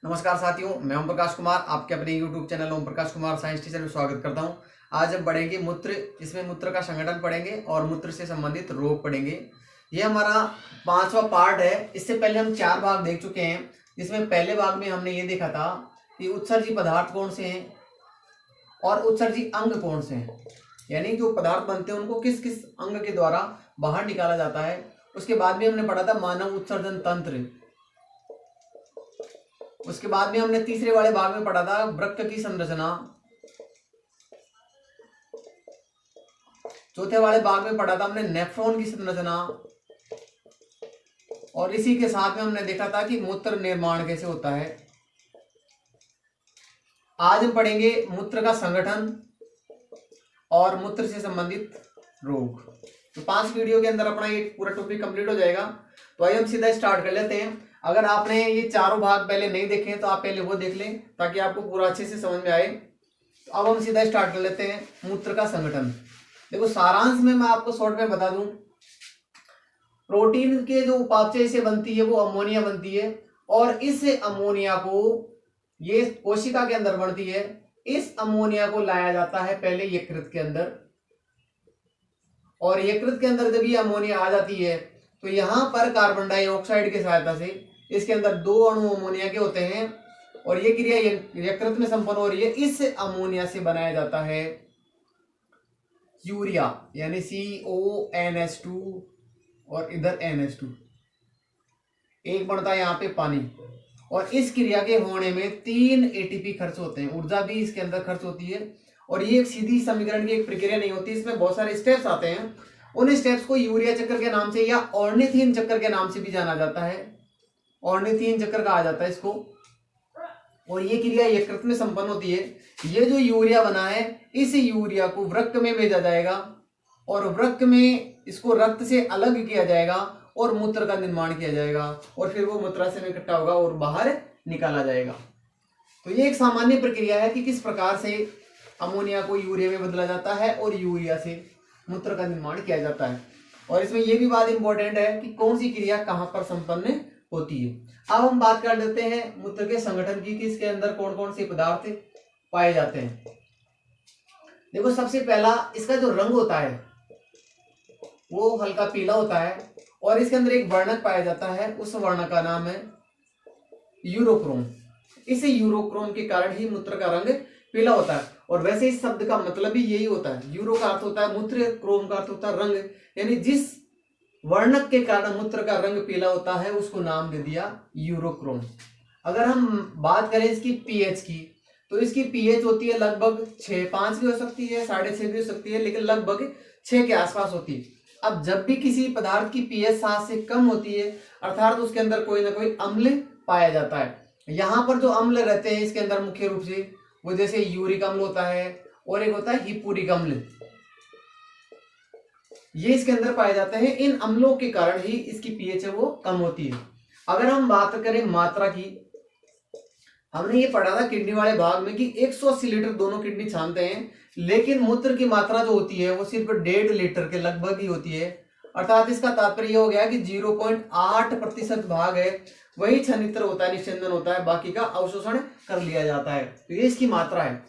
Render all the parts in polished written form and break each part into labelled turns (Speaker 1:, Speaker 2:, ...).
Speaker 1: नमस्कार साथियों, मैं ओम प्रकाश कुमार आपके अपने YouTube channel Om Prakash Kumar science teacher में स्वागत करता हूं। आज हम पढ़ेंगे मूत्र। इसमें मूत्र का संगठन पढ़ेंगे और मूत्र से संबंधित रोग पढ़ेंगे। ये हमारा 5वां पार्ट है। इससे पहले हम 4 भाग देख चुके हैं, जिसमें पहले भाग में हमने ये देखा था कि उत्सर्जी पदार्थ कौन से हैं और उत्सर्जी अंग कौन से हैं, यानी जो पदार्थ बनते हैं उनको किस किस अंग के द्वारा बाहर निकाला जाता है। उसके बाद में हमने पढ़ा था मानव उत्सर्जन तंत्र। उसके बाद में हमने तीसरे वाले भाग में पढ़ा था वृक्क की संरचना। चौथे वाले भाग में पढ़ा था हमने नेफ्रॉन की संरचना। और इसी के साथ में हमने देखा था कि मूत्र निर्माण कैसे होता है। आज हम पढ़ेंगे मूत्र का संगठन और मूत्र से संबंधित रोग। तो 5 वीडियो के अंदर अपना ये पूरा टॉपिक कंप्लीट हो जाएगा। तो आइए हम सीधा स्टार्ट कर लेते हैं। अगर आपने ये चारों भाग पहले नहीं देखे हैं तो आप पहले वो देख लें ताकि आपको पूरा अच्छे से समझ में आए। तो अब हम सीधा स्टार्ट कर लेते हैं मूत्र का संगठन। देखो, सारांश में मैं आपको शॉर्ट में बता दूं, प्रोटीन के जो उपापचय से बनती है वो अमोनिया बनती है और इस अमोनिया को ये कोशिका के अंदर बढ़ती है। इस अमोनिया को लाया जाता है पहले यकृत के अंदर, और यकृत के अंदर जब ये अमोनिया आ जाती है तो यहां पर कार्बन डाइऑक्साइड की सहायता से इसके अंदर 2 अणु अमोनिया के होते हैं और ये क्रिया यकृत में संपन्न हो रही है। इस अमोनिया से बनाया जाता है यूरिया, यानी CONH2 और इधर NH2। एक बनता है यहाँ पे पानी, और इस क्रिया के होने में 3 ATP खर्च होते हैं। ऊर्जा भी इसके अंदर खर्च होती है और ये एक सीधी समीकरण की एक प्रक्रिया नहीं होती, इसमें बहुत सारे स्टेप्स आते हैं। उन स्टेप्स को यूरिया चक्र के नाम से या ऑर्निथीन चक्र के नाम से भी जाना जाता है। ऑर्निथीन चक्र कहा जाता है इसको। और ये क्रिया यकृत में संपन्न होती है। ये जो यूरिया बना है, इस यूरिया को वृक्क में भेजा जाएगा और वृक्क में इसको रक्त से अलग किया जाएगा और मूत्र का निर्माण किया जाएगा और फिर वो मूत्राशय में इकट्ठा होगा और बाहर निकाला जाएगा। तो ये एक सामान्य प्रक्रिया है कि किस प्रकार से अमोनिया को यूरिया में बदला जाता है और यूरिया से मूत्र का निर्माण किया जाता है। और इसमें यह भी बात इंपॉर्टेंट है कि कौन सी क्रिया कहां पर संपन्न होती है। अब हम बात कर लेते हैं मूत्र के संगठन की, कि इसके अंदर कौन कौन से पदार्थ पाए जाते हैं। देखो, सबसे पहला इसका जो रंग होता है वो हल्का पीला होता है और इसके अंदर एक वर्णक पाया जाता है। उस वर्णक का नाम है यूरोक्रोम। इस यूरोक्रोम के कारण ही मूत्र का रंग पीला होता है। और वैसे इस शब्द का मतलब भी यही होता है। यूरो का अर्थ होता है मूत्र, क्रोम का अर्थ होता है रंग, यानी जिस वर्णक के कारण मूत्र का रंग पीला होता है उसको नाम दे दिया यूरोक्रोम। अगर हम बात करें इसकी पीएच की, तो इसकी पीएच होती है लगभग 6.5 भी हो सकती है, 6.5 भी हो सकती है, लेकिन लगभग 6 के आसपास होती है। अब जब भी किसी पदार्थ की पीएच 7 से कम होती है, अर्थात उसके अंदर कोई ना कोई अम्ल पाया जाता है। यहाँ पर जो अम्ल रहते हैं इसके अंदर मुख्य रूप से वो जैसे यूरिक अम्ल होता है और एक होता है हिप्पूरिक अम्ल, ये इसके अंदर पाए जाते हैं। इन अम्लों के कारण ही इसकी पीएच है वो कम होती है। अगर हम बात करें मात्रा की, हमने ये पढ़ा था किडनी वाले भाग में कि 180 लीटर दोनों किडनी छानते हैं, लेकिन मूत्र की मात्रा जो होती है वो सिर्फ 1.5 लीटर के लगभग ही होती है। अर्थात इसका तात्पर्य हो गया कि 0.8% भाग है वही छनित्र होता है, निस्यंदन होता है, बाकी का अवशोषण कर लिया जाता है। तो ये इसकी मात्रा है।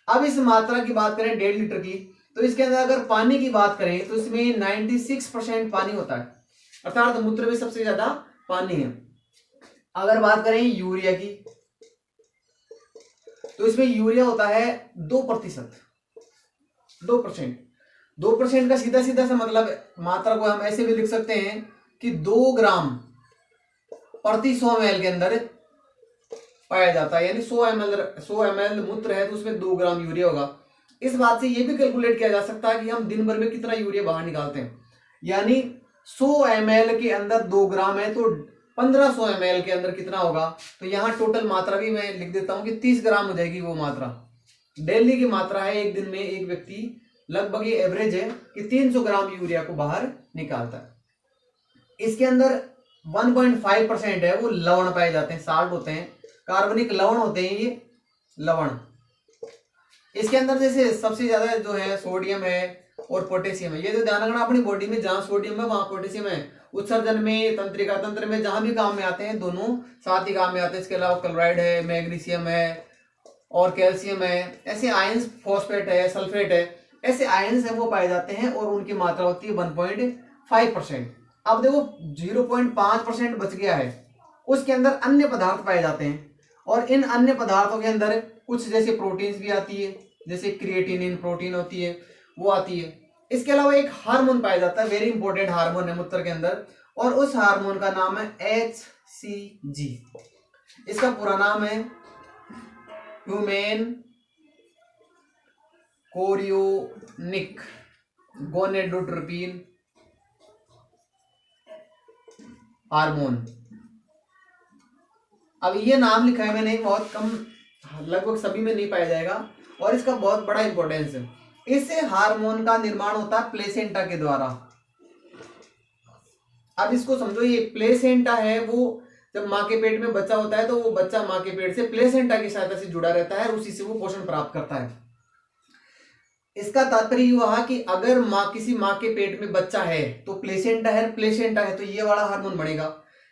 Speaker 1: अब इस मात्रा की बात करें 1.5 लीटर की, तो इसके अंदर अगर पानी की बात करें तो इसमें 96% पानी होता है, अर्थात मूत्र में सबसे ज्यादा पानी है। अगर बात करें यूरिया की, तो इसमें यूरिया होता है 2%। 2% का सीधा सीधा सा मतलब मात्रा को हम ऐसे भी लिख सकते हैं कि 2 ग्राम प्रति 100 ml के अंदर पाया जाता है, यानी 100 ml मूत्र है तो उसमें 2 ग्राम यूरिया होगा। इस बात से यह भी कैलकुलेट किया जा सकता है कि हम दिन भर में कितना यूरिया बाहर निकालते हैं, यानी 100 ml के अंदर 2 ग्राम है तो 1500 ml के अंदर कितना होगा। तो यहाँ टोटल मात्रा भी मैं लिख देता हूं कि 30 ग्राम हो जाएगी वो मात्रा। डेली की मात्रा है, एक दिन में एक व्यक्ति लगभग ये एवरेज है कि 300 ग्राम यूरिया को बाहर निकालता है। इसके अंदर 1.5% है वो लवण पाए जाते हैं, साल्ट होते हैं, कार्बनिक लवण होते हैं ये लवण। इसके अंदर जैसे सबसे ज्यादा जो है सोडियम है, और पोटेशियम है। ये तो ध्यान रखना, अपनी बॉडी में जहां सोडियम है वहां पोटेशियम है। उत्सर्जन में, तंत्रिका तंत्र में जहां भी काम में आते हैं, दोनों साथ ही काम में आते हैं। इसके अलावा क्लोराइड है, मैग्नीशियम है और कैल्शियम है। ऐसे आयंस, फॉस्फेट है, सल्फेट है, ऐसे आयंस है वो पाए जाते हैं और उनकी मात्रा होती है 1.5%। अब देखो 0.5% बच गया है, उसके अंदर अन्य पदार्थ पाए जाते हैं और इन अन्य पदार्थों के अंदर कुछ जैसे प्रोटीन्स भी आती है, जैसे क्रिएटिनिन प्रोटीन होती है वो आती है। इसके अलावा एक हार्मोन पाया जाता है, वेरी इंपॉर्टेंट हार्मोन है मूत्र के अंदर, और उस हार्मोन का नाम है HCG। इसका पूरा नाम है ह्यूमेन कोरियोनिक गोनेडोट्रोपिन हार्मोन। अब ये नाम लिखा है मैंने, बहुत कम, लगभग सभी में नहीं पाया जाएगा और इसका बहुत बड़ा इंपॉर्टेंस है। इससे हार्मोन का निर्माण होता है प्लेसेंटा के द्वारा। अब इसको समझो, ये प्लेसेंटा है वो जब माँ के पेट में बच्चा होता है तो वो बच्चा माँ के पेट से प्लेसेंटा की सहायता से जुड़ा रहता है और उसी से वो पोषण प्राप्त करता है। इसका तात्पर्य ये हुआ कि अगर किसी माँ के पेट में बच्चा है तो प्लेसेंटा है तो ये वाला हार्मोन बनेगा।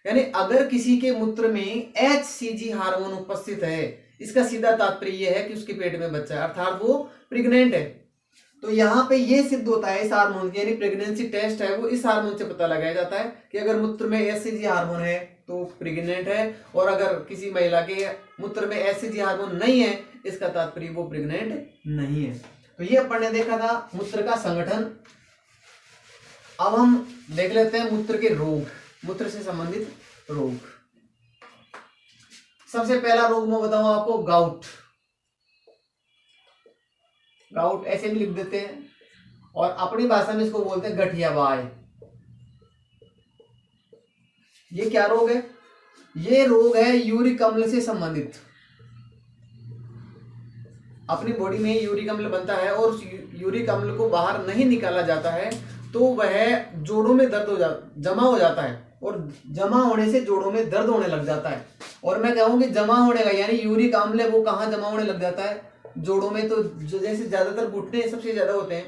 Speaker 1: यानी अगर किसी के मूत्र में HCG हार्मोन उपस्थित है, इसका सीधा तात्पर्य यह है कि उसके पेट में बच्चा है, अर्थात वो प्रेग्नेंट है। तो यहाँ पे ये सिद्ध होता है इस हार्मोन की, यानी प्रेगनेंसी टेस्ट है वो इस हार्मोन से पता लगाया जाता है कि अगर मूत्र में HCG हार्मोन है तो प्रेग्नेंट है, और अगर किसी महिला के मूत्र में HCG हार्मोन नहीं है, इसका तात्पर्य वो प्रेग्नेंट नहीं है। तो ये अपन ने देखा था मूत्र का संगठन। अब हम देख लेते हैं मूत्र के रोग, मूत्र से संबंधित रोग। सबसे पहला रोग मैं बताऊं आपको, गाउट। गाउट ऐसे भी लिख देते हैं और अपनी भाषा में इसको बोलते हैं गठिया बाय। ये क्या रोग है? ये रोग है यूरिक अम्ल से संबंधित। अपनी बॉडी में यूरिक अम्ल बनता है और उस यूरिक अम्ल को बाहर नहीं निकाला जाता है तो वह जोड़ों में दर्द जमा हो जाता है, और जमा होने से जोड़ों में दर्द होने लग जाता है। और मैं कहूँगी जमा होने का यानी यूरिक अम्ल है वो कहाँ जमा होने लग जाता है? जोड़ों में। तो जैसे ज्यादातर घुटने सबसे ज्यादा होते हैं,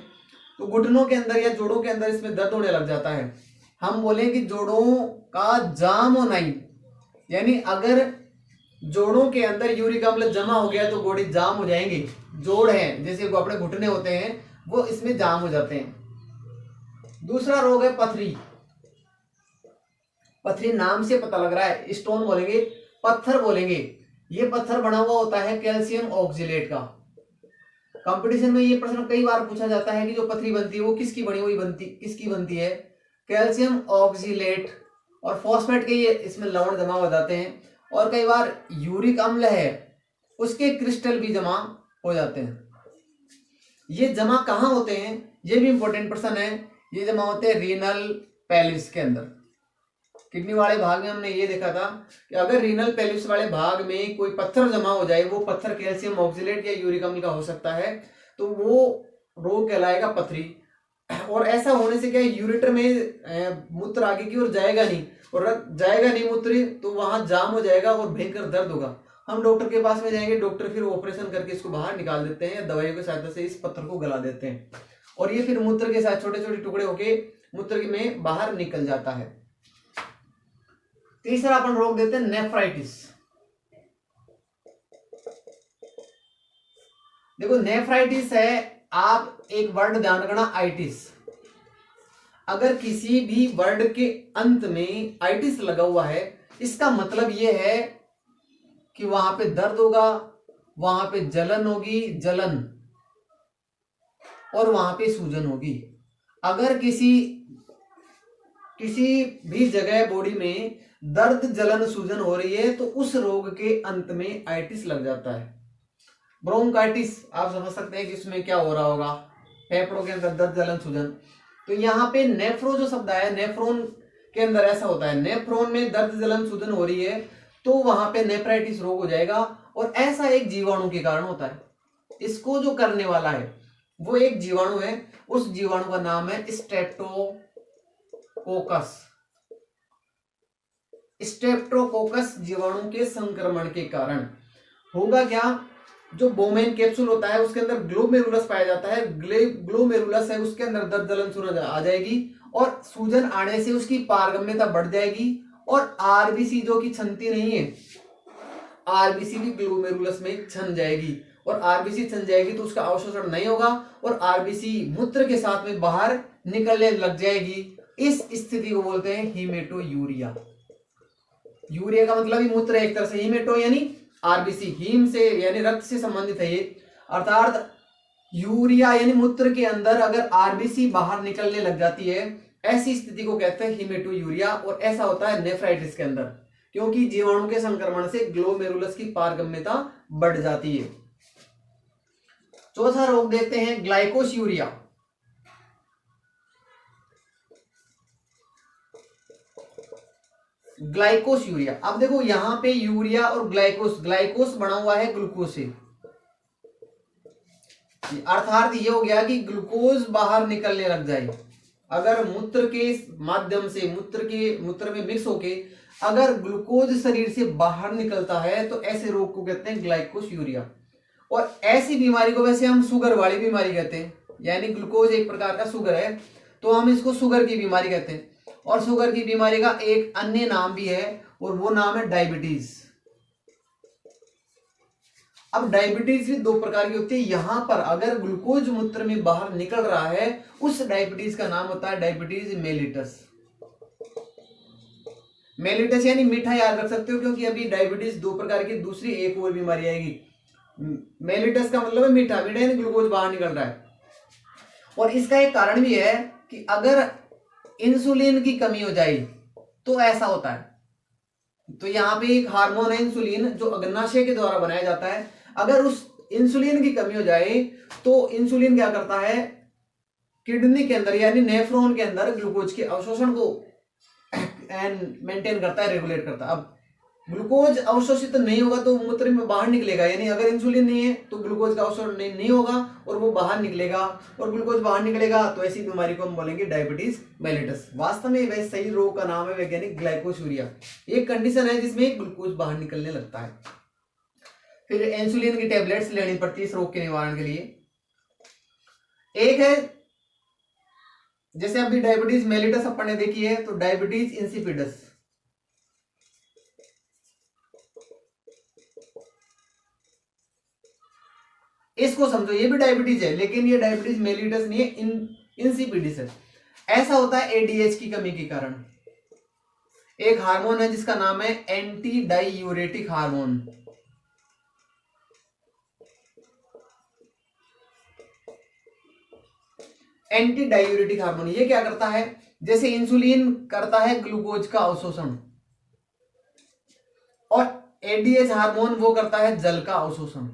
Speaker 1: तो घुटनों के अंदर या जोड़ों के अंदर इसमें दर्द होने लग जाता है। हम बोले कि जोड़ों का जाम होना ही, यानी अगर जोड़ों के अंदर यूरिक अम्ल जमा हो गया तो गोड़े जाम हो जाएंगे। जोड़ हैं जैसे वो अपने घुटने होते हैं वो इसमें जाम हो जाते हैं। दूसरा रोग है पथरी। पथरी नाम से पता लग रहा है, स्टोन बोलेंगे, पत्थर बोलेंगे। ये पत्थर बना हुआ होता है कैल्शियम ऑक्जिलेट का। कंपटीशन में ये प्रश्न कई बार पूछा जाता है कि जो पथरी बनती है वो किसकी बनती है? कैल्शियम ऑक्जिलेट और फॉस्फेट के ये इसमें लवण जमा हो जाते हैं, और कई बार यूरिक अम्ल है उसके क्रिस्टल भी जमा हो जाते हैं। ये जमा कहाँ होते हैं? ये भी इंपॉर्टेंट प्रश्न है। ये जमा होते हैं रीनल पेल्विस के अंदर, किडनी वाले भाग में। हमने ये देखा था कि अगर रीनल पेल्विस वाले भाग में कोई पत्थर जमा हो जाए, वो पत्थर कैल्शियम ऑक्जिलेट या यूरिक अम्ल का हो सकता है, तो वो रोग कहलाएगा पथरी। और ऐसा होने से क्या है, यूरेटर में मूत्र आगे की ओर जाएगा नहीं, और जाएगा नहीं मूत्र तो वहां जाम हो जाएगा और भयंकर दर्द होगा। हम डॉक्टर के पास में जाएंगे, डॉक्टर फिर ऑपरेशन करके इसको बाहर निकाल देते हैं या दवाइयों की सहायता से इस पत्थर को गला देते हैं, और ये फिर मूत्र के साथ छोटे छोटे टुकड़े होके मूत्र में बाहर निकल जाता है। तीसरा अपन रोग देते हैं नेफ्राइटिस। देखो नेफ्राइटिस है, आप एक वर्ड ध्यान रखना, आइटिस। अगर किसी भी वर्ड के अंत में आइटिस लगा हुआ है, इसका मतलब यह है कि वहां पे दर्द होगा, वहां पे जलन होगी, और वहां पे सूजन होगी। अगर किसी भी जगह बॉडी में दर्द, जलन, सूजन हो रही है तो उस रोग के अंत में आइटिस लग जाता है। ब्रोंकाइटिस आप समझ सकते हैं कि इसमें क्या हो रहा होगा, फेफड़ों के अंदर दर्द, जलन, सूजन। तो यहाँ पे नेफ्रो जो शब्द है, नेफ्रोन के अंदर ऐसा होता है, नेफ्रोन में दर्द, जलन, सूजन हो रही है तो वहां पे नेफ्राइटिस रोग हो जाएगा, और ऐसा एक जीवाणु के कारण होता है। इसको जो करने वाला है वो एक जीवाणु है, उस जीवाणु का नाम है स्ट्रेप्टोकोकस। स्ट्रेप्टोकोकस जीवाणु के संक्रमण के कारण होगा क्या, जो बोमेन कैप्सूल होता है उसके अंदर ग्लोमेरुलस पाया जाता है, ग्लोमेरुलस है उसके अंदर दर्द जलन सूजन आ जाएगी और सूजन आने से उसकी पारगम्यता बढ़ जाएगी और आरबीसी जो कि छनती नहीं है, आरबीसी भी ग्लोमेरुलस में छन जाएगी और आरबीसी छन जाएगी तो उसका अवशोषण नहीं होगा और आरबीसी मूत्र के साथ में बाहर निकलने लग जाएगी। इस स्थिति को बोलते हैं हीमेटोयूरिया। यूरिया का मतलब ही मूत्र है एक तरह से, हीमेटो यानी आरबीसी, हीम से यानी रक्त से संबंधित है ये, अर्थात यूरिया यानी मूत्र के अंदर अगर आरबीसी बाहर निकलने लग जाती है, ऐसी स्थिति को कहते हैं हीमेटोयूरिया। और ऐसा होता है नेफ्राइटिस के अंदर, क्योंकि जीवाणु के संक्रमण से ग्लोमेरुलस की पारगम्यता बढ़ जाती है। चौथा रोग देखते हैं ग्लाइकोस्यूरिया। ग्लाइकोस्यूरिया, अब देखो यहां पे यूरिया और ग्लाइकोस, ग्लाइकोस बना हुआ है ग्लूकोज से, अर्थात ये हो गया कि ग्लूकोज बाहर निकलने लग जाए। अगर मूत्र के माध्यम से मूत्र में मिक्स होके अगर ग्लूकोज शरीर से बाहर निकलता है तो ऐसे रोग को कहते हैं ग्लाइकोस्यूरिया। और ऐसी बीमारी को वैसे हम शुगर वाली बीमारी कहते हैं, यानी ग्लूकोज एक प्रकार का शुगर है तो हम इसको शुगर की बीमारी कहते हैं। और शुगर की बीमारी का एक अन्य नाम भी है और वो नाम है डायबिटीज। अब डायबिटीज भी दो प्रकार की होती है, यहां पर अगर ग्लूकोज मूत्र में बाहर निकल रहा है उस डायबिटीज का नाम होता है डायबिटीज मेलिटस। मेलिटस यानी मीठा याद रख सकते हो, क्योंकि अभी डायबिटीज दो प्रकार की दूसरी एक और बीमारी आएगी। मेलिटस का मतलब है मीठा, मीठा यानी ग्लूकोज बाहर निकल रहा है। और इसका एक कारण भी है कि अगर इंसुलिन की कमी हो जाए तो ऐसा होता है। तो यहां पे एक हार्मोन है इंसुलिन जो अग्नाशय के द्वारा बनाया जाता है, अगर उस इंसुलिन की कमी हो जाए तो इंसुलिन क्या करता है, किडनी के अंदर यानी नेफ्रॉन के अंदर ग्लूकोज के अवशोषण को मेंटेन करता है, रेगुलेट करता है। अब ग्लूकोज अवशोषित नहीं होगा तो मूत्र में बाहर निकलेगा, यानी अगर इंसुलिन नहीं है तो ग्लूकोज का अवशोषण नहीं होगा और वो बाहर निकलेगा, और ग्लूकोज बाहर निकलेगा तो ऐसी बीमारी को हम बोलेंगे डायबिटीज मेलिटस। वास्तव में वह सही रोग का नाम है वैज्ञानिक ग्लाइकोस्यूरिया। एक कंडीशन है जिसमें ग्लूकोज बाहर निकलने लगता है। फिर इंसुलिन की टेबलेट्स लेनी पड़ती है इस रोग के निवारण के लिए। एक है जैसे अभी डायबिटीज मेलिटस अपन ने देखी है, तो डायबिटीज इंसिपिडस, इसको समझो, ये भी डायबिटीज है लेकिन ये डायबिटीज मेलिटस नहीं है, इंसिपिडिस है। ऐसा होता है एडीएच की कमी के कारण। एक हार्मोन है जिसका नाम है anti diuretic hormone. Anti diuretic hormone ये क्या करता है, जैसे इंसुलिन करता है ग्लूकोज का अवशोषण और एडीएच हार्मोन वो करता है जल का अवशोषण।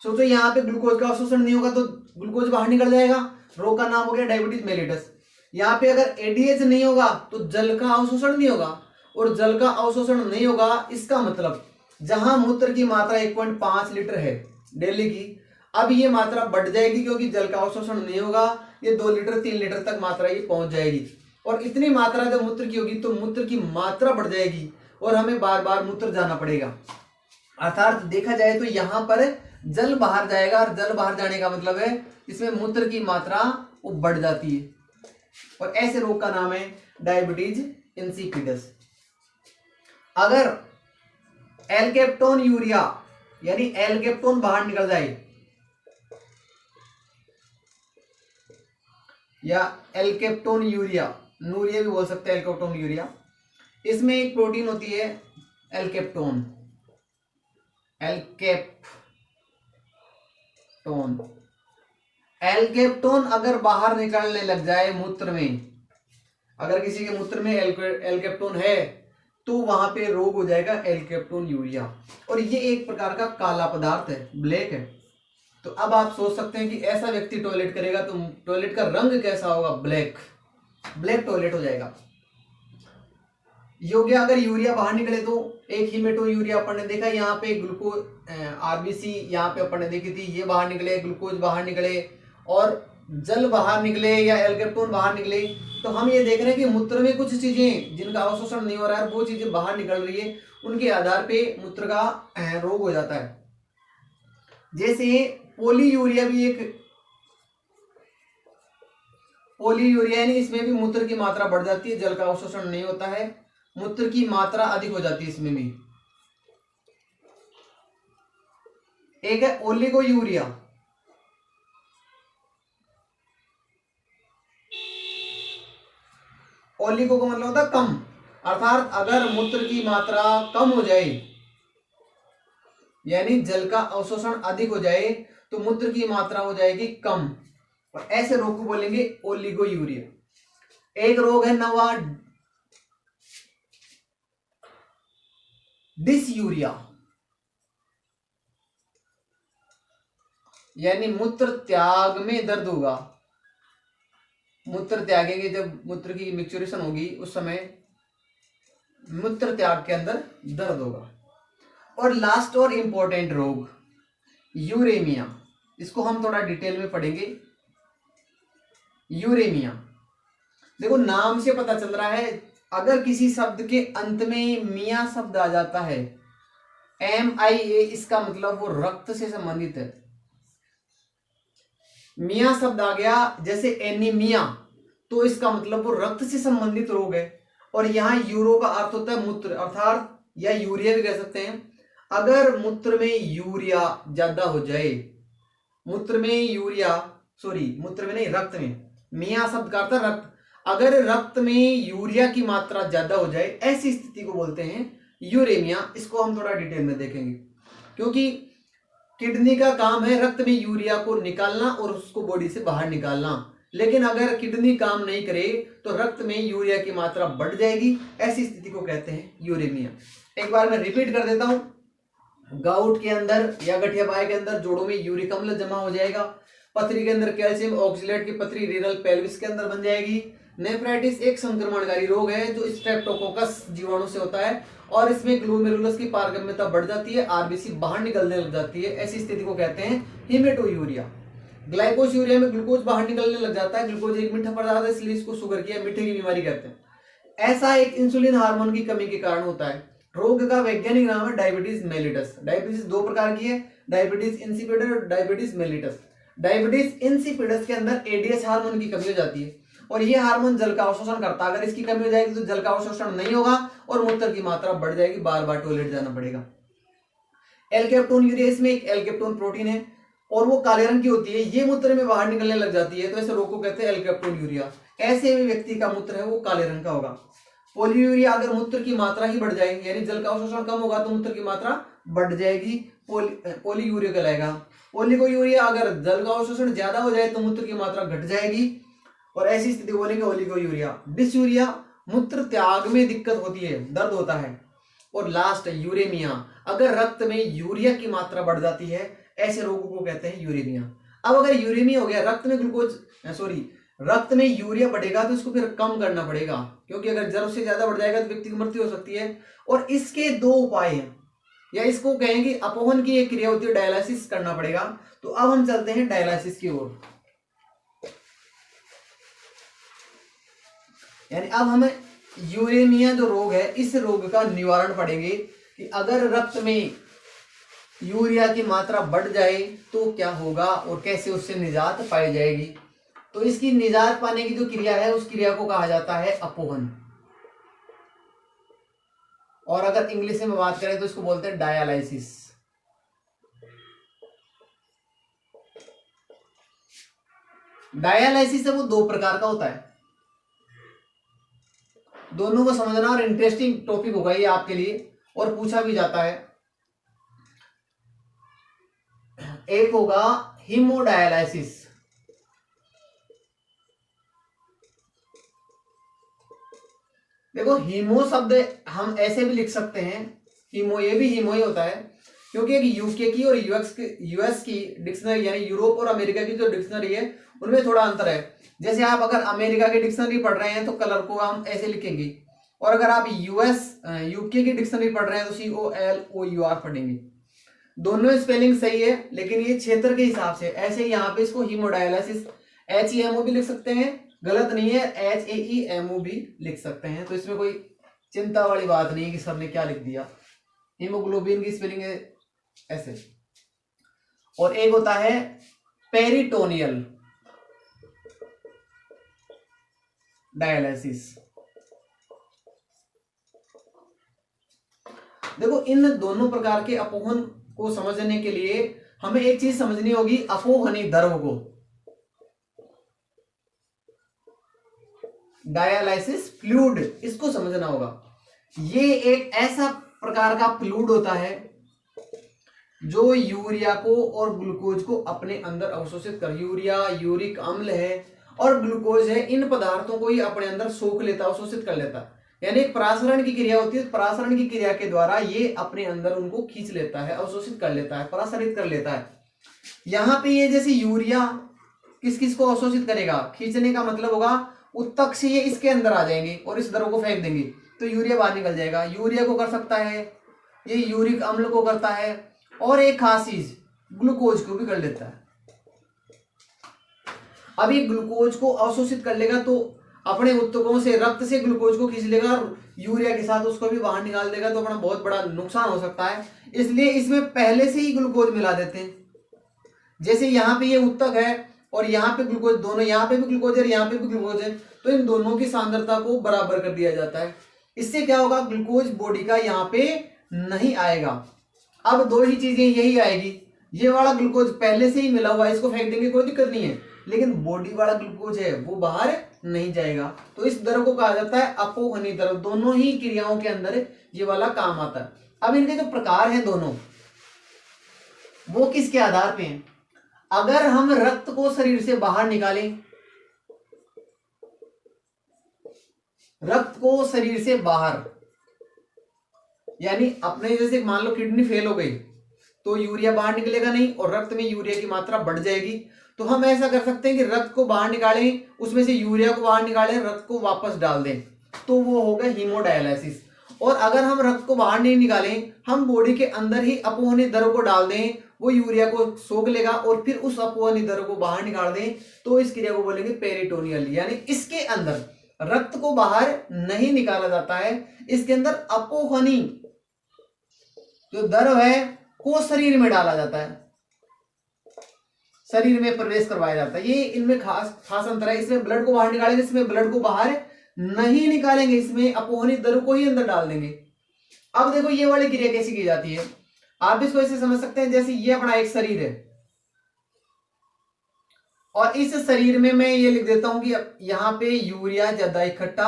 Speaker 1: सोचो यहाँ पे ग्लूकोज का अवशोषण नहीं होगा तो ग्लूकोज बाहर निकल जाएगा, रोग का नाम हो गया डायबिटीज मेलिटस। यहाँ पे अगर एडीएच नहीं होगा तो जल का अवशोषण नहीं होगा, और जल का अवशोषण नहीं होगा इसका मतलब जहां मूत्र की मात्रा 1.5 लीटर है डेली की, अब ये मात्रा बढ़ जाएगी क्योंकि जल का अवशोषण नहीं होगा, ये 2 लीटर 3 लीटर तक मात्रा ये पहुंच जाएगी। और इतनी मात्रा जब मूत्र की होगी तो मूत्र की मात्रा बढ़ जाएगी और हमें बार बार मूत्र जाना पड़ेगा। अर्थात देखा जाए तो यहाँ पर जल बाहर जाएगा, और जल बाहर जाने का मतलब है इसमें मूत्र की मात्रा वो बढ़ जाती है, और ऐसे रोग का नाम है डायबिटीज इंसिपिडस। अगर एल्केप्टोन यूरिया यानी एल्केप्टोन बाहर निकल जाए या एल्केप्टोन यूरिया, नूरिया भी बोल सकते हैं एल्केप्टोन यूरिया, इसमें एक प्रोटीन होती है एल्केप्टोन, एल्केप्टोन अगर बाहर निकलने लग जाए मूत्र में, अगर किसी के मूत्र में एल्केप्टोन है तो वहां पे रोग हो जाएगा एल्केप्टोन यूरिया। और ये एक प्रकार का काला पदार्थ है, ब्लैक है। तो अब आप सोच सकते हैं कि ऐसा व्यक्ति टॉयलेट करेगा तो टॉयलेट का रंग कैसा होगा, ब्लैक, ब्लैक टॉयलेट हो जाएगा। यूरिया अगर यूरिया बाहर निकले तो एक हीमेटोयूरिया अपन ने देखा, यहाँ पे ग्लूकोज आरबीसी यहाँ पे अपन ने देखी थी, ये बाहर निकले, ग्लूकोज बाहर निकले और जल बाहर निकले या एल्केप्टोन बाहर निकले। तो हम ये देख रहे हैं कि मूत्र में कुछ चीजें जिनका अवशोषण नहीं हो रहा है वो चीजें बाहर निकल रही है, उनके आधार पे मूत्र का रोग हो जाता है। जैसे पोलीयूरिया भी एक पोलीयूरिया यानी इसमें भी मूत्र की मात्रा बढ़ जाती है, जल का अवशोषण नहीं होता है, मूत्र की मात्रा अधिक हो जाती है इसमें भी। एक है ओलिगोयूरिया। ओलिगो का मतलब होता है कम, अर्थात अगर मूत्र की मात्रा कम हो जाए यानी जल का अवशोषण अधिक हो जाए तो मूत्र की मात्रा हो जाएगी कम, और ऐसे रोग को बोलेंगे ओलिगोयूरिया। एक रोग है नवा डिसयूरिया, यानी मूत्र त्याग में दर्द होगा। मूत्र त्यागेंगे, जब मूत्र की मिक्सचुरेशन होगी उस समय मूत्र त्याग के अंदर दर्द होगा। और लास्ट और इंपॉर्टेंट रोग यूरेमिया, इसको हम थोड़ा डिटेल में पढ़ेंगे। यूरेमिया, देखो नाम से पता चल रहा है, अगर किसी शब्द के अंत में मिया शब्द आ जाता है, MIA, इसका मतलब वो रक्त से संबंधित है। मिया शब्द आ गया जैसे एनीमिया, तो इसका मतलब वो रक्त से संबंधित रोग है। और यहां यूरो का अर्थ होता है मूत्र, अर्थात या यूरिया भी कह सकते हैं। अगर मूत्र में यूरिया ज्यादा हो जाए, मूत्र में यूरिया, सॉरी मूत्र में नहीं, रक्त में, मिया शब्द का अर्थ है रक्त, अगर रक्त में यूरिया की मात्रा ज्यादा हो जाए, ऐसी स्थिति को बोलते हैं यूरेमिया। इसको हम थोड़ा डिटेल में देखेंगे, क्योंकि किडनी का काम है रक्त में यूरिया को निकालना और उसको बॉडी से बाहर निकालना, लेकिन अगर किडनी काम नहीं करे तो रक्त में यूरिया की मात्रा बढ़ जाएगी, ऐसी स्थिति को कहते हैं यूरेमिया। एक बार मैं रिपीट कर देता हूं, गाउट के अंदर या गठिया बाय के अंदर जोड़ों में यूरिक अम्ल जमा हो जाएगा, पथरी के अंदर कैल्शियम ऑक्सलेट की पथरी रीनल पेल्विस के अंदर बन जाएगी। नेफ्राइटिस एक संक्रमणकारी रोग है जो स्ट्रेप्टोकोकस जीवाणु से होता है, और इसमें ग्लोमेरुलस की पारगम्यता बढ़ जाती है, आरबीसी बाहर निकलने लग जाती है, ऐसी स्थिति को कहते हैं हेमेटोयूरिया। ग्लाइकोसूरिया में ग्लूकोज बाहर निकलने लग जाता है, ग्लूकोज एक मीठा पदार्थ है इसलिए इसको शुगर की मीठे की बीमारी कहते हैं। ऐसा एक इंसुलिन हार्मोन की कमी के कारण होता है। रोग का वैज्ञानिक नाम है डायबिटीज मेलिटस। डायबिटीज दो प्रकार की है, डायबिटीज इंसिपिडस और डायबिटीज मेलिटस। डायबिटीज इंसिपिडस के अंदर एडीएस हार्मोन की कमी हो जाती है, और ये हार्मोन जल का अवशोषण करता है। अगर इसकी कमी हो जाएगी तो जल का अवशोषण नहीं होगा और मूत्र की मात्रा बढ़ जाएगी, बार बार टॉयलेट जाना पड़ेगा। एल्केप्टोन यूरिया, इसमें एक एल्केप्टोन प्रोटीन है और वो काले रंग की होती है, ये मूत्र में बाहर निकलने लग जाती है, तो ऐसे रोग को कहते हैं एल्केप्टोन यूरिया। ऐसे व्यक्ति का मूत्र है वो काले रंग का होगा। पोलीयूरिया, अगर मूत्र की मात्रा ही बढ़ जाएगी यानी जल का अवशोषण कम होगा तो मूत्र की मात्रा बढ़ जाएगी, पोलीयूरिया कहलाएगा। ओलिगोयूरिया, अगर जल का अवशोषण ज्यादा हो जाए तो मूत्र की मात्रा घट जाएगी, और ऐसी स्थिति बोलेंगे ओलिगोयूरिया। डिसयूरिया, मूत्र त्याग में दिक्कत होती है, दर्द होता है। और लास्ट यूरेमिया, अगर रक्त में यूरिया की मात्रा बढ़ जाती है, ऐसे रोगों को कहते हैं यूरेमिया। अब अगर यूरेमिया हो गया, रक्त में ग्लूकोज सॉरी रक्त में यूरिया बढ़ेगा तो इसको फिर कम करना पड़ेगा, क्योंकि अगर जरूरत से ज्यादा बढ़ जाएगा तो व्यक्ति की मृत्यु हो सकती है। और इसके दो उपाय हैं, या इसको कहेंगे अपवहन की एक क्रिया होती है, डायलिसिस करना पड़ेगा। तो अब हम चलते हैं डायलिसिस की ओर। यानी अब हमें यूरेमिया जो रोग है इस रोग का निवारण पढ़ेंगे कि अगर रक्त में यूरिया की मात्रा बढ़ जाए तो क्या होगा और कैसे उससे निजात पाई जाएगी। तो इसकी निजात पाने की जो क्रिया है उस क्रिया को कहा जाता है अपवहन, और अगर इंग्लिश में बात करें तो इसको बोलते हैं डायलिसिस। डायलिसिस है वो दो प्रकार का होता है, दोनों को समझना और इंटरेस्टिंग टॉपिक होगा ये आपके लिए, और पूछा भी जाता है। एक होगा हीमोडायलिसिस, देखो हीमो शब्द हम ऐसे भी लिख सकते हैं, हीमो, ये भी हीमो ही होता है, क्योंकि एक यूके की और यूएस की डिक्शनरी यानी यूरोप और अमेरिका की जो डिक्शनरी है उनमें थोड़ा अंतर है। जैसे आप अगर अमेरिका की डिक्शनरी पढ़ रहे हैं तो कलर को हम ऐसे लिखेंगे, और अगर आप यूके की डिक्शनरी पढ़ रहे हैं तो COLOUR पढ़ेंगे। दोनों स्पेलिंग सही है, लेकिन ये क्षेत्र के हिसाब से, ऐसे यहाँ पे इसको हीमोडायलिसिस HEMO भी लिख सकते हैं, गलत नहीं है, HAEMO भी लिख सकते हैं। तो इसमें कोई चिंता वाली बात नहीं है कि सर ने क्या लिख दिया। हीमोग्लोबिन की स्पेलिंग है ऐसे। और एक होता है पेरिटोनियल डायलिसिस। देखो इन दोनों प्रकार के अपोहन को समझने के लिए हमें एक चीज समझनी होगी, अपोहनी द्रव को, डायलिसिस फ्लूइड, इसको समझना होगा। ये एक ऐसा प्रकार का फ्लूइड होता है जो यूरिया को और ग्लूकोज को अपने अंदर अवशोषित कर, यूरिया यूरिक अम्ल है और ग्लूकोज है, इन पदार्थों को ही अपने अंदर सोख लेता, अवशोषित कर लेता। यानी एक परासरण की क्रिया होती है, परासरण की क्रिया के द्वारा ये अपने अंदर उनको खींच लेता है, अवशोषित कर लेता है, परासरित कर लेता है। यहां पे ये जैसे यूरिया किस किस को अवशोषित करेगा, खींचने का मतलब होगा उत्तक से ये इसके अंदर आ जाएंगे और इस द्रव को फेंक देंगे तो यूरिया बाहर निकल जाएगा। यूरिया को कर सकता है, ये यूरिक अम्ल को करता है, और एक खास चीज ग्लूकोज को भी कर लेता है। अब ये ग्लूकोज को अवशोषित कर लेगा तो अपने उत्तकों से, रक्त से ग्लूकोज को खींच लेगा और यूरिया के साथ उसको भी बाहर निकाल देगा, तो अपना बहुत बड़ा नुकसान हो सकता है। इसलिए इसमें पहले से ही ग्लूकोज मिला देते हैं। जैसे यहाँ पे ये उत्तक है और यहाँ पे ग्लूकोज, दोनों यहाँ पे भी ग्लूकोज है, यहाँ पे भी ग्लूकोज है, तो इन दोनों की सांद्रता को बराबर कर दिया जाता है। इससे क्या होगा, ग्लूकोज बॉडी का यहाँ पे नहीं आएगा। अब दो ही चीजें यही आएगी, ये वाला ग्लूकोज पहले से ही मिला हुआ है, इसको फेंक देंगे कोई दिक्कत नहीं है, लेकिन बॉडी वाला ग्लूकोज है वो बाहर नहीं जाएगा। तो इस द्रव को कहा जाता है अपोहनी द्रव। दोनों ही क्रियाओं के अंदर ये वाला काम आता है। अब इनके जो प्रकार हैं दोनों, वो किसके आधार पे हैं? अगर हम रक्त को शरीर से बाहर निकालें, रक्त को शरीर से बाहर, यानी अपने जैसे मान लो किडनी फेल हो गई तो यूरिया बाहर निकलेगा नहीं और रक्त में यूरिया की मात्रा बढ़ जाएगी। तो हम ऐसा कर सकते हैं कि रक्त को बाहर निकालें, उसमें से यूरिया को बाहर निकालें, रक्त को वापस डाल दें, तो वो होगा हीमोडायलिसिस। और अगर हम रक्त को बाहर नहीं निकालें, हम बॉडी के अंदर ही अपोहनी द्रव को डाल दें, वो यूरिया को सोख लेगा और फिर उस अपोहनी द्रव को बाहर निकाल दें, तो इस क्रिया को बोलेंगे पेरिटोनियल। यानी इसके अंदर रक्त को बाहर नहीं निकाला जाता है, इसके अंदर अपोहनी जो द्रव है को शरीर में डाला जाता है, शरीर में प्रवेश करवाया जाता है। ये इनमें खास अंतर है। इसमें ब्लड को बाहर निकालेंगे, इसमें ब्लड को बाहर नहीं निकालेंगे, इसमें अपोहनी द्रव को ही अंदर डाल देंगे। अब देखो ये वाली क्रिया कैसी की जाती है, आप इसको ऐसे समझ सकते हैं जैसे ये अपना एक शरीर है और इस शरीर में मैं ये लिख देता हूं कि यहाँ पे यूरिया ज्यादा इकट्ठा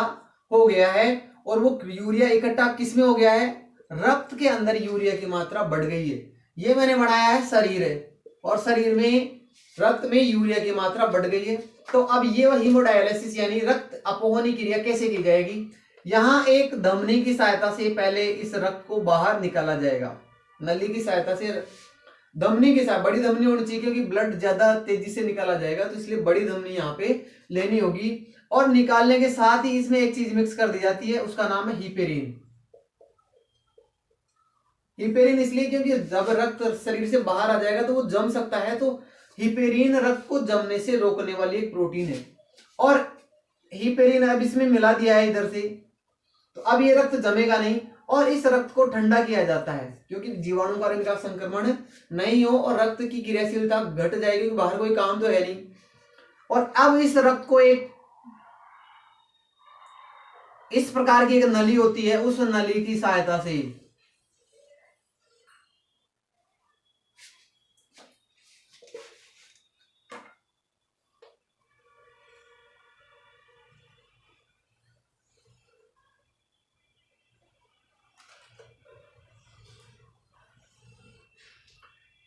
Speaker 1: हो गया है और वो यूरिया इकट्ठा किसमें हो गया है, रक्त के अंदर यूरिया की मात्रा बढ़ गई है। ये मैंने बनाया है शरीर है और शरीर में रक्त में यूरिया की मात्रा बढ़ गई है। तो अब ये हीमोडायलिसिस यानी रक्त अपोहनी क्रिया कैसे की जाएगी, यहाँ एक धमनी की सहायता से पहले इस रक्त को बाहर निकाला जाएगा, नली की सहायता से, धमनी के साथ, बड़ी धमनी होनी चाहिए क्योंकि ब्लड ज्यादा तेजी से निकाला जाएगा, तो इसलिए बड़ी धमनी यहाँ पे लेनी होगी। और निकालने के साथ ही इसमें एक चीज मिक्स कर दी जाती है, उसका नाम है हीपेरिन। हीपेरिन इसलिए क्योंकि जब रक्त शरीर से बाहर आ जाएगा तो वो जम सकता है, तो हीपेरिन रक्त को जमने से रोकने वाली एक प्रोटीन है। और हीपेरिन अब इसमें मिला दिया है इधर से, तो अब ये रक्त जमेगा नहीं और इस रक्त को ठंडा किया जाता है क्योंकि जीवाणु का इनका संक्रमण नहीं हो और रक्त की क्रियाशीलता घट जाएगी क्योंकि बाहर कोई काम तो है नहीं। और अब इस रक्त को एक इस प्रकार की एक नली होती है, उस नली की सहायता से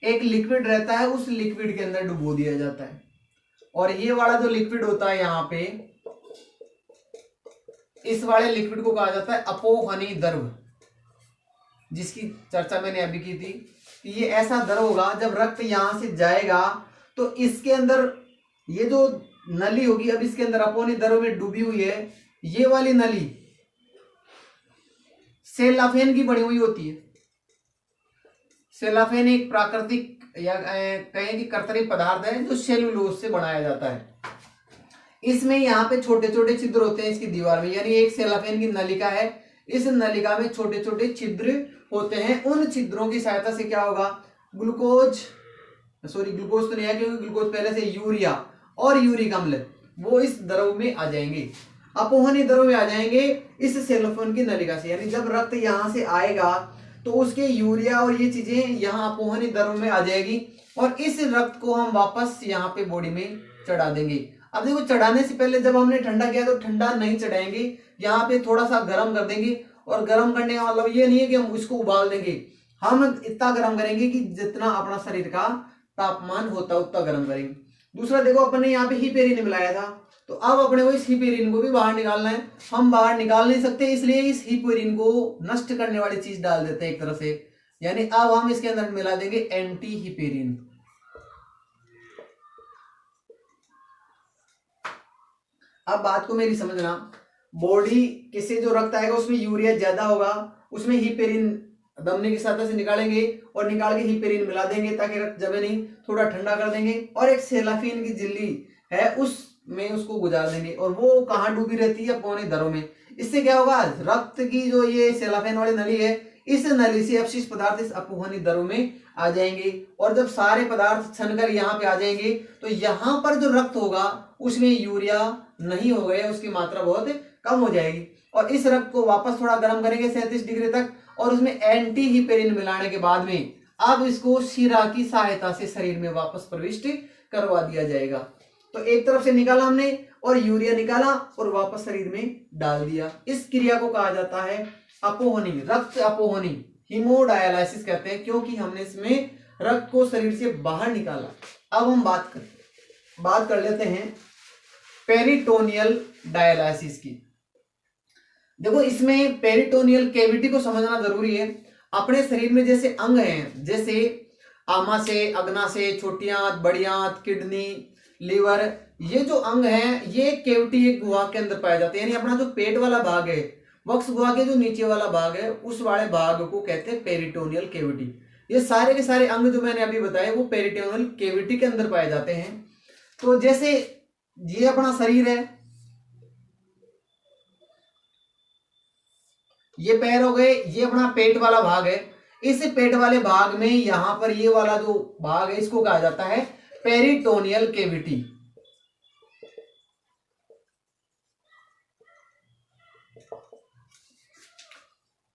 Speaker 1: एक लिक्विड रहता है, उस लिक्विड के अंदर डुबो दिया जाता है। और ये वाला जो लिक्विड होता है यहाँ पे, इस वाले लिक्विड को कहा जाता है अपोहनी द्रव, जिसकी चर्चा मैंने अभी की थी। ये ऐसा द्रव होगा जब रक्त यहां से जाएगा तो इसके अंदर ये जो नली होगी, अब इसके अंदर अपोहनी द्रव में डूबी हुई है, ये वाली नली सेलाफेन की बनी हुई होती है। सेलाफेन एक प्राकृतिक या कहें कि कृत्रिम पदार्थ है जो सेलुलोज से बनाया जाता है। इसमें यहाँ पे छोटे छोटे छिद्र होते हैं इसकी दीवार में, यानी एक सेलाफेन की नलिका है, इस नलिका में छोटे छोटे छिद्र होते हैं। उन छिद्रों की सहायता से क्या होगा, ग्लूकोज सॉरी ग्लूकोज तो नहीं है क्योंकि ग्लूकोज पहले से यूरिया और यूरिक अम्ल वो इस द्रव में आ जाएंगे, अपोहनी द्रव में आ जाएंगे इस सेलोफोन की नलिका से। यानी जब रक्त यहां से आएगा तो उसके यूरिया और ये चीजें यहाँ अपोहनी द्रव में आ जाएगी और इस रक्त को हम वापस यहाँ पे बॉडी में चढ़ा देंगे। अब देखो चढ़ाने से पहले जब हमने ठंडा किया तो ठंडा नहीं चढ़ाएंगे, यहाँ पे थोड़ा सा गर्म कर देंगे। और गर्म करने का मतलब ये नहीं है कि हम इसको उबाल देंगे, हम इतना गर्म करेंगे कि जितना अपना शरीर का तापमान होता है उतना गर्म करेंगे। दूसरा देखो अपन ने यहाँ पे हिपेरिन मिलाया था, तो अब अपने को इस हिपेरिन को भी बाहर निकालना है। हम बाहर निकाल नहीं सकते इसलिए इस हिपेरिन को नष्ट करने वाली चीज डाल देते हैं एक तरह से। यानी अब हम इसके अंदर मिला देंगे एंटी हिपेरिन। अब बात को मेरी समझना, बॉडी किसे जो रक्त आएगा उसमें यूरिया ज्यादा होगा, उसमें हिपेरिन दमने की सहायता से निकालेंगे और निकाल के हिपेरिन मिला देंगे ताकि रक्त जमे नहीं, थोड़ा ठंडा कर देंगे और एक सेलाफिन की झिल्ली है उसमें उसको गुजार देंगे। और वो कहाँ डूबी रहती है? अपोहनी द्रव में। इससे क्या होगा, रक्त की जो ये सेलाफिन वाली नली है इस नली से अपशिष्ट पदार्थ इस अपोहनी द्रव में आ जाएंगे और जब सारे पदार्थ छनकर यहाँ पे आ जाएंगे तो यहाँ पर जो रक्त होगा उसमें यूरिया नहीं हो गया, उसकी मात्रा बहुत कम हो जाएगी। और इस रक्त को वापस थोड़ा गर्म करेंगे 37 डिग्री तक और उसमें एंटी हिपेरिन मिलाने के बाद में अब इसको शिरा की सहायता से शरीर में वापस प्रविष्ट करवा दिया जाएगा। तो एक तरफ से निकाला हमने और यूरिया निकाला और वापस शरीर में डाल दिया। इस क्रिया को कहा जाता है अपोहनी, रक्त अपोहनी, हीमोडायलिसिस कहते हैं, क्योंकि हमने इसमें रक्त को शरीर से बाहर निकाला। अब हम बात कर लेते हैं पेरिटोनियल डायलिसिस की। देखो इसमें पेरिटोनियल कैविटी को समझना जरूरी है। अपने शरीर में जैसे अंग हैं, जैसे आमाशय, अग्नाशय, छोटी आंत, बड़ी आंत, किडनी, लीवर, ये जो अंग हैं ये कैविटी एक गुहा के अंदर पाए जाते हैं। यानी अपना जो पेट वाला भाग है, वक्ष गुहा के जो नीचे वाला भाग है उस वाले भाग को कहते हैं पेरिटोनियल कैविटी। ये सारे के सारे अंग जो मैंने अभी बताए वो पेरिटोनियल कैविटी के अंदर पाए जाते हैं। तो जैसे ये अपना शरीर है, ये पैर हो गए, ये अपना पेट वाला भाग है। इस पेट वाले भाग में यहां पर ये वाला जो भाग है इसको कहा जाता है पेरिटोनियल कैविटी।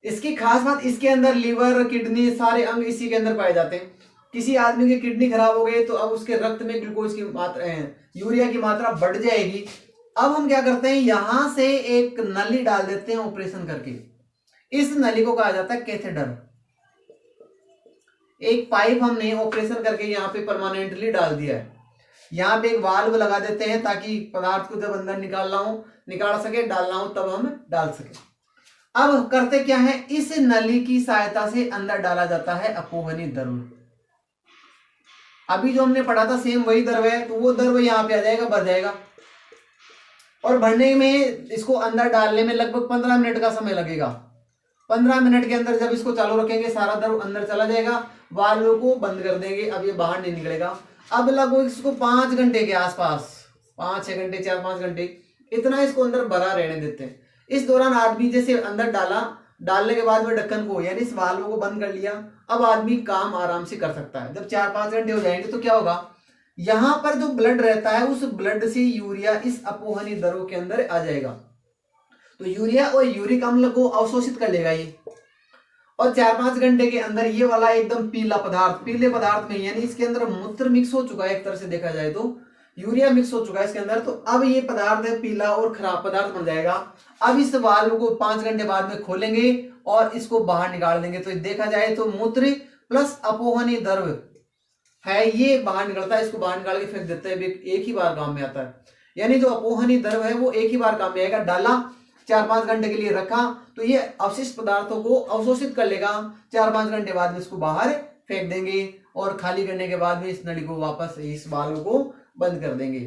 Speaker 1: इसकी खास बात, इसके अंदर लीवर, किडनी, सारे अंग इसी के अंदर पाए जाते हैं। किसी आदमी की किडनी खराब हो गई तो अब उसके रक्त में ग्लूकोज की मात्रा, यूरिया की मात्रा बढ़ जाएगी। अब हम क्या करते हैं, यहां से एक नली डाल देते हैं ऑपरेशन करके। इस नली को कहा जाता है कैथेटर। एक पाइप हमने ऑपरेशन करके यहाँ पे परमानेंटली डाल दिया है। यहाँ पे एक वाल्व लगा देते हैं ताकि पदार्थ को जब अंदर निकाल सके, डालना हो तब हम डाल सके। अब करते क्या है, इस नली की सहायता से अंदर डाला जाता है अपोहनी द्रव। अभी जो हमने पढ़ा था सेम वही द्रव है, तो वो द्रव यहाँ पे आ जाएगा, भर जाएगा। और भरने में इसको अंदर डालने में लगभग 15 मिनट का समय लगेगा। 15 मिनट के अंदर जब इसको चालू रखेंगे सारा द्रव अंदर चला जाएगा, वाल्व को बंद कर देंगे, अब ये बाहर नहीं निकलेगा। अब लगभग इसको 5 घंटे के आसपास, 5-6 घंटे, 4-5 घंटे इतना इसको अंदर भरा रहने देते हैं। इस दौरान आदमी जैसे अंदर डालने के बाद में ढक्कन को यानी इस वाल्व को बंद कर लिया, अब आदमी काम आराम से कर सकता है। जब 4-5 घंटे हो जाएंगे तो क्या होगा, यहां पर जो ब्लड रहता है उस ब्लड से यूरिया इस अपोहनी द्रव के अंदर आ जाएगा। तो यूरिया और यूरिक अम्ल को अवशोषित कर लेगा ये, और 4-5 घंटे के अंदर ये वाला एकदम पीले पदार्थ में, यानी इसके अंदर मूत्र मिक्स हो चुका है, एक तरह से देखा जाए तो यूरिया मिक्स हो चुका है इसके अंदर। तो अब ये पदार्थ है पीला और खराब पदार्थ बन जाएगा। अब इस वाल्व को 5 घंटे बाद में खोलेंगे और इसको बाहर निकाल देंगे। तो देखा जाए तो मूत्र प्लस अपोहनी द्रव है ये बाहर निकलता है, इसको बाहर निकाल के फेंक देते हैं, एक ही बार काम में आता है। यानी जो अपोहनी द्रव है वो एक ही बार काम में आएगा। डाला, 4-5 घंटे के लिए रखा तो ये अवशिष्ट पदार्थों को अवशोषित कर लेगा। 4-5 घंटे बाद में इसको बाहर फेंक देंगे और खाली करने के बाद में इस नली को वापस, इस वाल्व को बंद कर देंगे।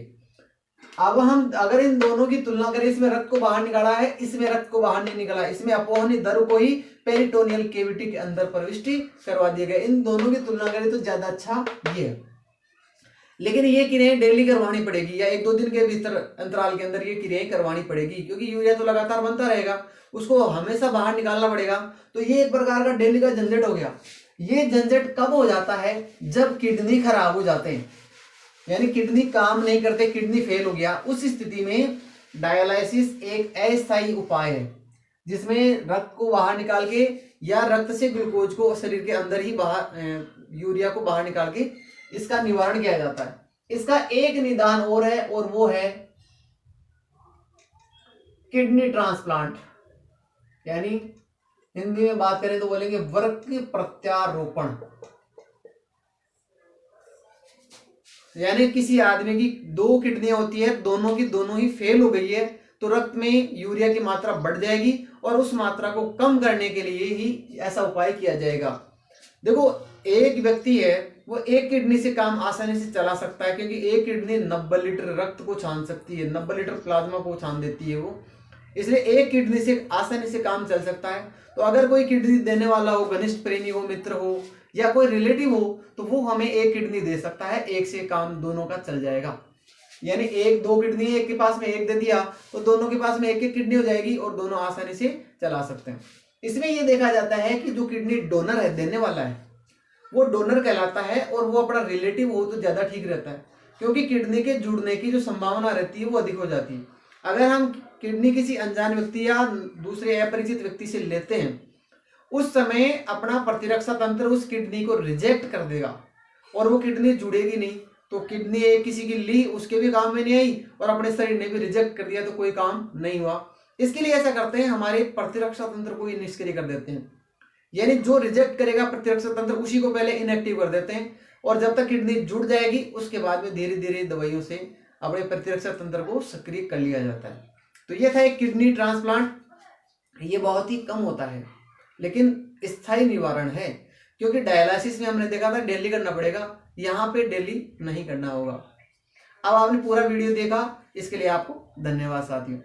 Speaker 1: अब हम अगर इन दोनों की तुलना करें, इसमें रक्त को बाहर निकाला है, इसमें रक्त को बाहर नहीं निकाला, इसमें अपोहनी द्रव को ही पेरिटोनियल कैविटी के अंदर प्रविष्टि करवा दिया गया। इन दोनों की तुलना करें तो ज्यादा अच्छा ये है। लेकिन ये क्रियाएं डेली करवानी पड़ेगी या 1-2 दिन के भीतर अंतराल के अंदर ये क्रियाएं करवानी पड़ेगी, क्योंकि यूरिया तो लगातार बनता रहेगा, उसको हमेशा बाहर निकालना पड़ेगा। तो ये एक प्रकार का डेली का झंझट हो गया। ये झंझट कब हो जाता है? जब किडनी खराब हो जाते हैं, यानी किडनी काम नहीं करते, किडनी फेल हो गया, उस स्थिति में डायलिसिस एक अस्थायी उपाय है जिसमें रक्त को बाहर निकाल के या रक्त से ग्लूकोज को शरीर के अंदर ही बाहर, यूरिया को बाहर निकाल के इसका निवारण किया जाता है। इसका एक निदान और है, और वो है किडनी ट्रांसप्लांट, यानी हिंदी में बात करें तो बोलेंगे वृक्क प्रत्यारोपण। यानी किसी आदमी की 2 किडनियां होती है, दोनों की दोनों ही फेल हो गई है, तो रक्त में यूरिया की मात्रा बढ़ जाएगी और उस मात्रा को कम करने के लिए ही ऐसा उपाय किया जाएगा। देखो, एक व्यक्ति है वो एक किडनी से काम आसानी से चला सकता है, क्योंकि एक किडनी 90 लीटर रक्त को छान सकती है, 90 लीटर प्लाज्मा को छान देती है वो, इसलिए एक किडनी से आसानी से काम चल सकता है। तो अगर कोई किडनी देने वाला हो, घनिष्ठ प्रेमी हो, मित्र हो या कोई रिलेटिव हो, तो वो हमें एक किडनी दे सकता है, एक से काम दोनों का चल जाएगा। यानी 1-2 किडनी एक के पास में एक दे दिया तो दोनों के पास में एक किडनी हो जाएगी और दोनों आसानी से चला सकते हैं। इसमें यह देखा जाता है कि जो किडनी डोनर है, देने वाला है, वो डोनर कहलाता है, और वो अपना रिलेटिव हो तो ज्यादा ठीक रहता है, क्योंकि किडनी के जुड़ने की जो संभावना रहती है वो अधिक हो जाती है। अगर हम किडनी किसी अनजान व्यक्ति या दूसरे अपरिचित व्यक्ति से लेते हैं, उस समय अपना प्रतिरक्षा तंत्र उस किडनी को रिजेक्ट कर देगा और वो किडनी जुड़ेगी नहीं। तो किडनी एक किसी की ली, उसके भी काम में नहीं आई, और अपने शरीर ने भी रिजेक्ट कर दिया तो कोई काम नहीं हुआ। इसके लिए ऐसा करते हैं, हमारे प्रतिरक्षा तंत्र को ही निष्क्रिय कर देते हैं, यानी जो रिजेक्ट करेगा प्रतिरक्षा तंत्र उसी को पहले इनएक्टिव कर देते हैं, और जब तक किडनी जुड़ जाएगी उसके बाद में धीरे धीरे दवाइयों से अपने प्रतिरक्षा तंत्र को सक्रिय कर लिया जाता है। तो ये था एक किडनी ट्रांसप्लांट। ये बहुत ही कम होता है लेकिन स्थायी निवारण है, क्योंकि डायलिसिस में हमने देखा था डेली करना पड़ेगा, यहाँ पे डेली नहीं करना होगा। अब आपने पूरा वीडियो देखा, इसके लिए आपको धन्यवाद साथियों।